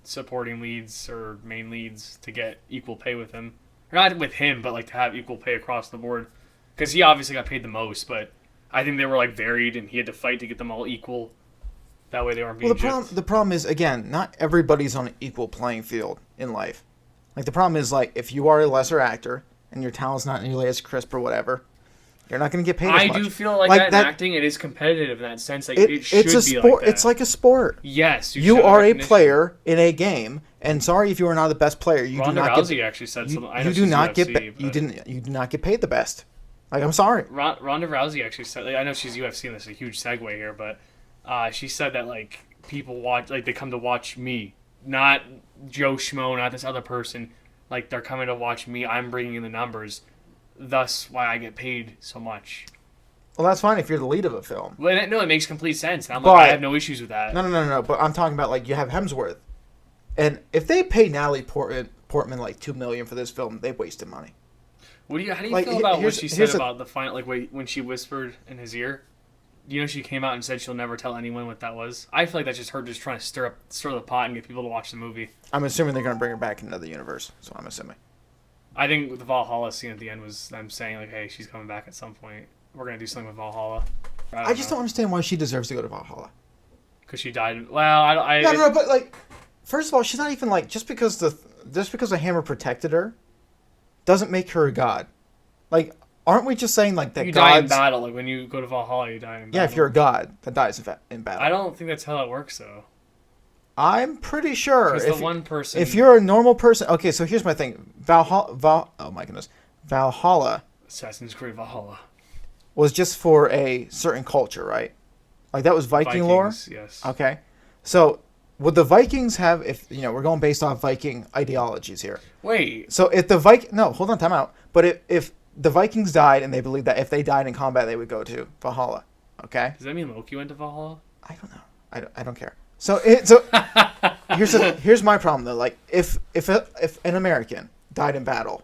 supporting leads or main leads to get equal pay with him. Or not with him, but like to have equal pay across the board. Because he obviously got paid the most, but I think they were like varied and he had to fight to get them all equal. That way they weren't being the problem is, again, not everybody's on an equal playing field in life. Like the problem is like if you are a lesser actor and your talent's not nearly as crisp or whatever, you're not going to get paid as much. I do feel like that in acting, it is competitive in that sense. Like, it should it's a sport. Be like that. It's like a sport. Yes. You are a player in a game, and sorry if you are not the best player. Ronda Rousey actually said something. I know you do not UFC, get you do not get paid the best. Like I'm sorry. Ronda Rousey actually said. Like, I know she's UFC, and this is a huge segue here, but she said that like people watch, like they come to watch me, not Joe Schmo, not this other person. Like they're coming to watch me. I'm bringing in the numbers. Thus, why I get paid so much. Well, that's fine if you're the lead of a film. Well, no, it makes complete sense. And I'm like, I have no issues with that. No. But I'm talking about like you have Hemsworth, and if they pay Natalie Portman like $2 million for this film, they've wasted money. How do you feel about what she said about the final? Like when she whispered in his ear, you know, she came out and said she'll never tell anyone what that was. I feel like that's just her just trying to stir the pot and get people to watch the movie. I'm assuming they're going to bring her back in another universe. So I'm assuming. I think the Valhalla scene at the end was them saying, like, hey, she's coming back at some point. We're going to do something with Valhalla. I just don't understand why she deserves to go to Valhalla. Because she died. Well, No, but, like, first of all, she's not even, like, just because the hammer protected her doesn't make her a god. Like, aren't we just saying, like, that you gods... die in battle. Like, when you go to Valhalla, you die in battle. Yeah, if you're a god that dies in battle. I don't think that's how that works, though. I'm pretty sure. Because the one person... If you're a normal person... Okay, so here's my thing. Oh, my goodness. Valhalla... Assassin's Creed Valhalla. Was just for a certain culture, right? Like that was Viking lore? Yes. Okay. So would the Vikings have, if we're going based off Viking ideologies here. Wait. So if the hold on, time out. But if the Vikings died and they believed that if they died in combat they would go to Valhalla. Okay? Does that mean Loki went to Valhalla? I don't know. I don't care. So here's my problem though. Like if an American died in battle,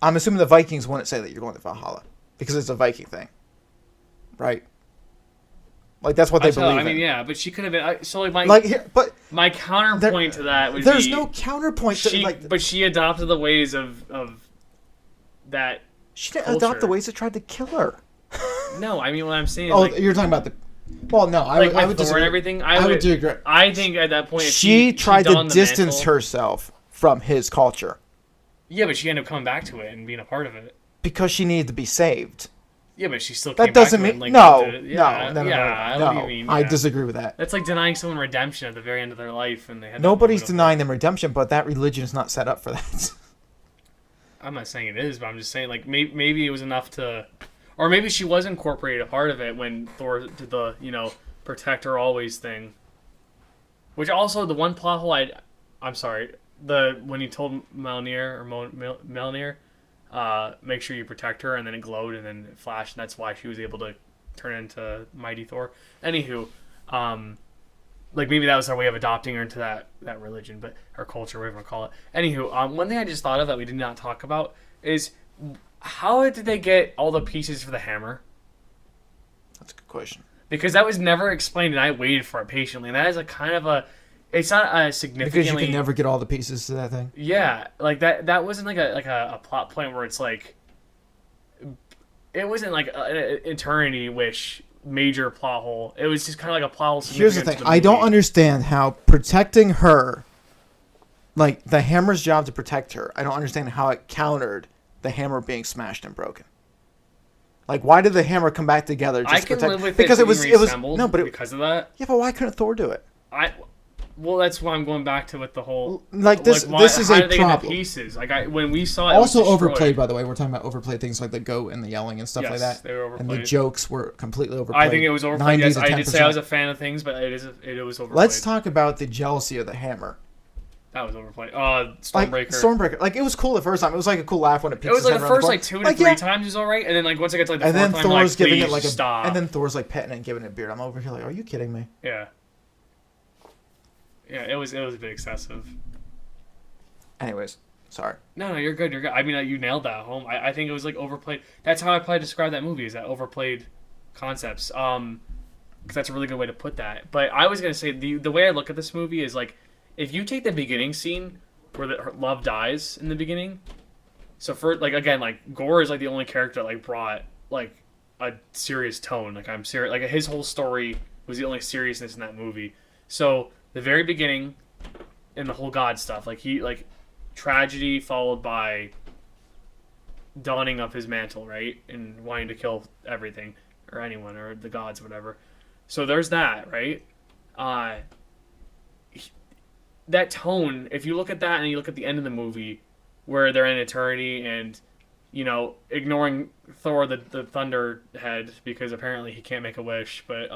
I'm assuming the Vikings wouldn't say that you're going to Valhalla because it's a Viking thing, right? Like that's what they believe. I mean, yeah, but she could have been. So like my counterpoint to that would there's be no counterpoint. But she adopted the ways of that. She didn't culture. adopt the ways that tried to kill her. No, I mean what I'm saying. Oh, you're talking about the. Well, no, I would Thor disagree. and everything. I would disagree. I think at that point, if she tried to distance mantle, herself from his culture. Yeah, but she ended up coming back to it and being a part of it. Because she needed to be saved. Yeah, but she still that came doesn't back to mean it and, no. What do you mean? I disagree with that. That's like denying someone redemption at the very end of their life, and they had nobody's denying them redemption, but that religion is not set up for that. I'm not saying it is, but I'm just saying like maybe it was enough to, or maybe she was incorporated a part of it when Thor did the protect her always thing. Which also the one plot hole I'm sorry, when he told Mjolnir, make sure you protect her, and then it glowed and then it flashed, and that's why she was able to turn into Mighty Thor. Anywho, like maybe that was our way of adopting her into that religion, but her culture, whatever you want to call it. Anywho, one thing I just thought of that we did not talk about is how did they get all the pieces for the hammer? That's a good question. Because that was never explained, and I waited for it patiently. And that is a kind of a, it's not a significantly. Because you can never get all the pieces to that thing. Yeah, like that wasn't like a plot point where it's like, it wasn't like an Eternity Wish major plot hole. It was just kind of like a plot hole. Here's the thing: I don't understand how protecting her, like the hammer's job to protect her. I don't understand how it countered the hammer being smashed and broken. Like, why did the hammer come back together? Just I can protect? live with because it was no, but because of that. Yeah, but why couldn't Thor do it? Well, that's why I'm going back to with the whole this is how a did they problem. Get the pieces when we saw it, Also it was overplayed, by the way. We're talking about overplayed things like the goat and the yelling and stuff like that. They were overplayed. And the jokes were completely overplayed. I think it was overplayed. Yes, I did say I was a fan of things, but it was overplayed. Let's talk about the jealousy of the hammer. That was overplayed. Stormbreaker. Stormbreaker. Like, it was cool the first time. It was like a cool laugh when it peeked. It was like the first like 2 to 3 times was alright, and then like once I got to like the fourth time, Thor's like, giving it like stop. And then Thor's like petting it and giving it a beard. I'm over here like, are you kidding me? Yeah. Yeah, it was a bit excessive. Anyways, sorry. No, you're good. You're good. I mean, you nailed that home. I think it was like overplayed. That's how I probably describe that movie, is that overplayed concepts. Because that's a really good way to put that. But I was gonna say the way I look at this movie is like, if you take the beginning scene where her love dies in the beginning, so for like again like Gore is like the only character that like brought like a serious tone. Like I'm serious. Like his whole story was the only seriousness in that movie. So the very beginning and the whole God stuff, like tragedy followed by donning of his mantle, right, and wanting to kill everything or anyone or the gods or whatever. So there's that, right? That tone, if you look at that and you look at the end of the movie where they're in eternity and, ignoring Thor the Thunderhead because apparently he can't make a wish, but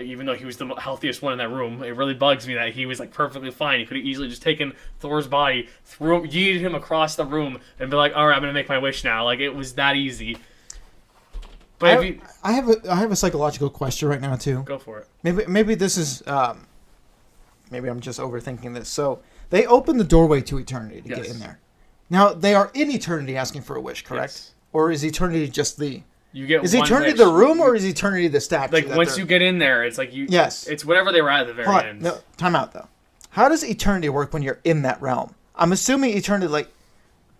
even though he was the healthiest one in that room, it really bugs me that he was like perfectly fine. He could have easily just taken Thor's body, yeeted him across the room, and be like, all right, I'm going to make my wish now. Like, it was that easy. But I have a psychological question right now too. Go for it. Maybe this is maybe I'm just overthinking this. So they open the doorway to eternity to get in there. Now they are in eternity asking for a wish, correct? Yes. Or is eternity just the? Is one eternity wish. the room, or is eternity the statue? Like once you get in there, it's like you. Yes. It's whatever they were at the very end. No, time out though. How does eternity work when you're in that realm? I'm assuming eternity like.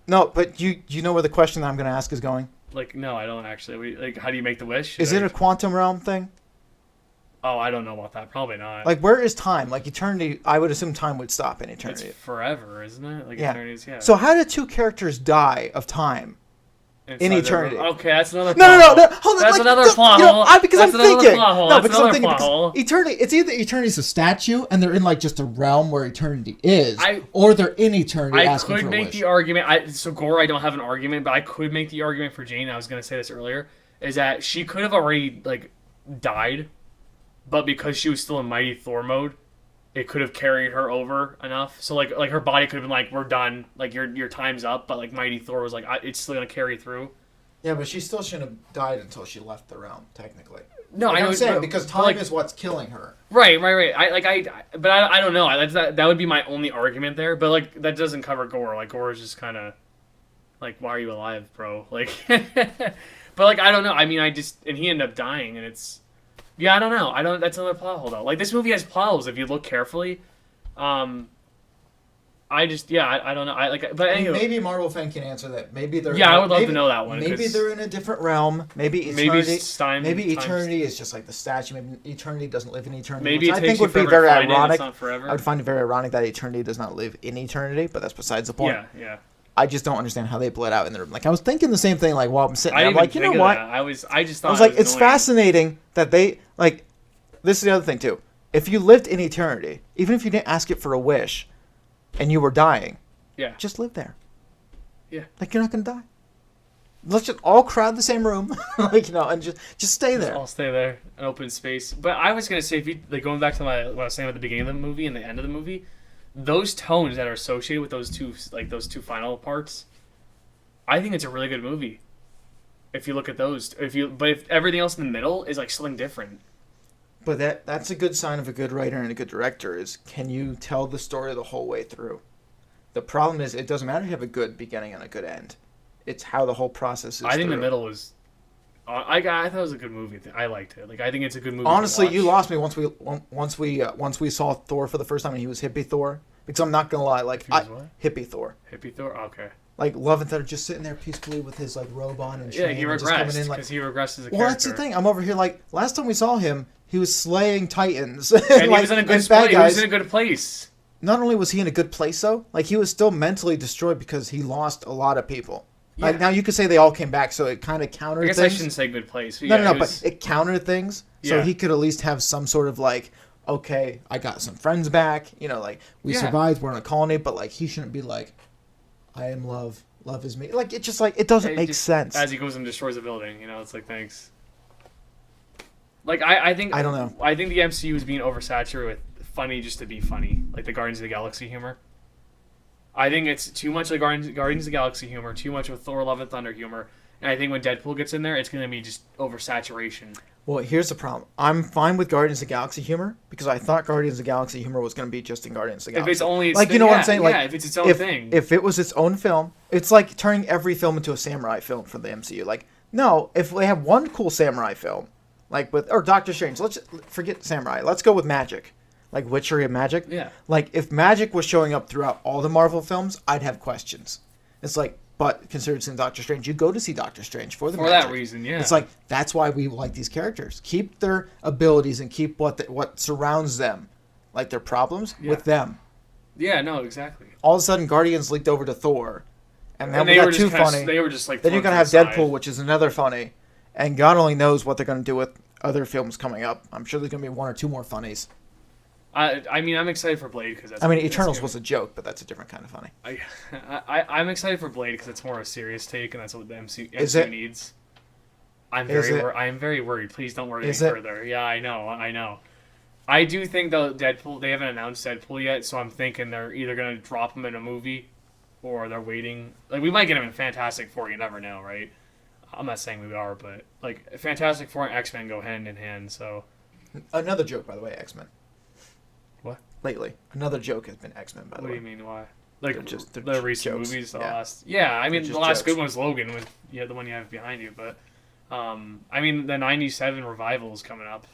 No, but you know where the question that I'm going to ask is going? Like, no, I don't actually. Like, how do you make the wish? Is it a quantum realm thing? Oh, I don't know about that. Probably not. Like, where is time? Like, eternity, I would assume time would stop in eternity. It's forever, isn't it? Like, yeah. eternity's, yeah. So how did two characters die of time in eternity? Okay, that's another No. Hold on. That's like, another plot hole. Because that's I'm thinking. No, because I'm thinking. Eternity, it's either eternity's a statue and they're in, like, just a realm where eternity is, or they're in eternity asking for a wish. I could make the argument. So, Gore, I don't have an argument, but I could make the argument for Jane. I was going to say this earlier. Is that she could have already, like, died but because she was still in Mighty Thor mode, it could have carried her over enough. So like her body could have been like, we're done, like your time's up. But like Mighty Thor was like, it's still gonna carry through. Yeah, but she still shouldn't have died until she left the realm, technically. No, like I know I'm saying but, because but, time like, is what's killing her. Right. But I don't know. That would be my only argument there. But like that doesn't cover Gore. Like Gore is just kind of like, why are you alive, bro? Like, but like I don't know. I mean, and he ended up dying, and it's I don't know. That's another plot hole though. Like this movie has plot holes if you look carefully. I don't know. But anyway, maybe a Marvel fan can answer that. Maybe they're I would love to know that one. Maybe they're in a different realm. Maybe eternity. Maybe eternity is just like the statue. Maybe eternity doesn't live in eternity. Maybe which I think would be very ironic. I would find it very ironic that eternity does not live in eternity, but that's besides the point. Yeah. I just don't understand how they bled out in the room. Like I was thinking the same thing. Like while I'm sitting there, I'm like, you know what? I just thought I was like, it's annoying. fascinating that they like. This is the other thing too. If you lived in eternity, even if you didn't ask it for a wish, and you were dying. Yeah. Just live there. Yeah. Like you're not gonna die. Let's just all crowd the same room, and just stay there. I'll stay there, an open space. But I was gonna say, if you like going back to what I was saying at the beginning of the movie and the end of the movie, those tones that are associated with those two final parts, I think it's a really good movie. If you look at those, if everything else in the middle is like something different. But that's a good sign of a good writer and a good director is can you tell the story the whole way through? The problem is it doesn't matter if you have a good beginning and a good end. It's how the whole process is. I think through. the middle was. I thought it was a good movie. I liked it. Like I think it's a good movie. Honestly, you lost me once we saw Thor for the first time and he was hippie Thor. Because I'm not gonna lie, hippie Thor. Hippie Thor. Okay. Like Love and Thunder just sitting there peacefully with his like robe on and he regressed because he regressed as a character. Well, that's the thing. I'm over here like last time we saw him, he was slaying titans and he was in a good place. He was in a good place. Not only was he in a good place though, like he was still mentally destroyed because he lost a lot of people. Yeah. Like now you could say they all came back, so it kind of countered things. I guess I shouldn't say good place. But no, but it countered things, so he could at least have some sort of like, okay, I got some friends back. Like we survived, we're in a colony, but like he shouldn't be like, I am love, love is me. Like it's just like it doesn't make sense. As he goes and destroys a building, it's like thanks. Like I think I don't know. I think the MCU is being oversaturated with funny just to be funny, like the Guardians of the Galaxy humor. I think it's too much like Guardians of the Galaxy humor, too much with Thor: Love and Thunder humor, and I think when Deadpool gets in there, it's going to be just oversaturation. Well, here's the problem. I'm fine with Guardians of the Galaxy humor because I thought Guardians of the Galaxy humor was going to be just in Guardians of the Galaxy. If it's only like you know what I'm saying, like if it's its own thing. If it was its own film, it's like turning every film into a samurai film for the MCU. Like no, if they have one cool samurai film, like or Doctor Strange, let's forget samurai. Let's go with magic. Like witchery and magic. Yeah. Like if magic was showing up throughout all the Marvel films, I'd have questions. It's like, but considering it's in Doctor Strange, you go to see Doctor Strange for the magic. That reason, yeah. It's like that's why we like these characters. Keep their abilities and keep what surrounds them, like their problems, with them. Yeah. No. Exactly. All of a sudden, Guardians leaked over to Thor, and then we they got were two funny. They were just like. Then you're gonna have Deadpool, which is another funny, and God only knows what they're gonna do with other films coming up. I'm sure there's gonna be one or two more funnies. I mean, I'm excited for Blade because Eternals was a joke, but that's a different kind of funny. I'm excited for Blade because it's more a serious take, and that's what the MCU needs. I'm very worried. Please don't worry any further. Yeah, I know. I do think though Deadpool. They haven't announced Deadpool yet, so I'm thinking they're either gonna drop him in a movie, or they're waiting. Like we might get him in Fantastic Four. You never know, right? I'm not saying we are, but like Fantastic Four and X-Men go hand in hand. So another joke, by the way, X-Men. What? Lately, another joke has been X-Men. By the way. What do you mean? Why? Like they're the recent jokes. movies. Yeah. I mean the last jokes. good one was Logan with the one you have behind you, but I mean the '97 revival is coming up.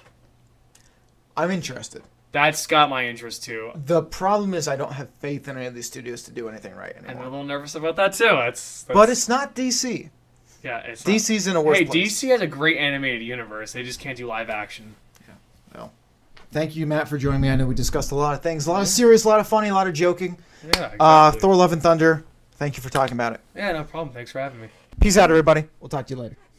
I'm interested. That's got my interest too. The problem is I don't have faith in any of these studios to do anything right anymore. And I'm a little nervous about that too. That's... But it's not DC. Yeah, it's DC's in a worse place. DC has a great animated universe. They just can't do live action. Yeah. Well, thank you, Matt, for joining me. I know we discussed a lot of things. A lot of serious, a lot of funny, a lot of joking. Yeah, exactly. Thor: Love and Thunder. Thank you for talking about it. Yeah, no problem. Thanks for having me. Peace out, everybody. We'll talk to you later.